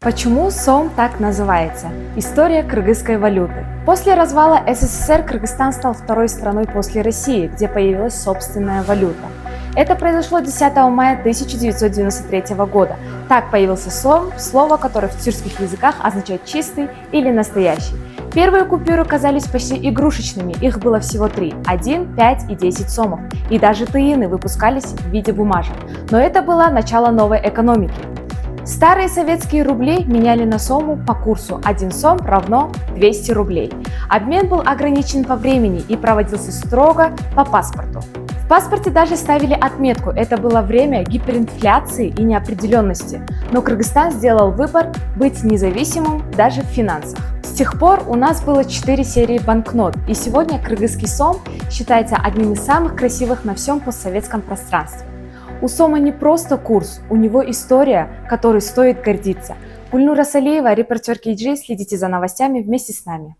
Почему СОМ так называется? История кыргызской валюты. После развала СССР Кыргызстан стал второй страной после России, где появилась собственная валюта. Это произошло 10 мая 1993 года. Так появился СОМ, слово, которое в тюркских языках означает «чистый» или «настоящий». Первые купюры казались почти игрушечными, их было всего 3 – 1, 5 и 10 сомов. И даже тыины выпускались в виде бумажек. Но это было начало новой экономики. Старые советские рубли меняли на сому по курсу 1 сом равно 200 рублей. Обмен был ограничен по времени и проводился строго по паспорту. В паспорте даже ставили отметку, это было время гиперинфляции и неопределенности, но Кыргызстан сделал выбор быть независимым даже в финансах. С тех пор у нас было 4 серии банкнот, и сегодня кыргызский сом считается одним из самых красивых на всем постсоветском пространстве. У сома не просто курс, у него история, которой стоит гордиться. Гульнура Салиева, репортер KG, следите за новостями вместе с нами.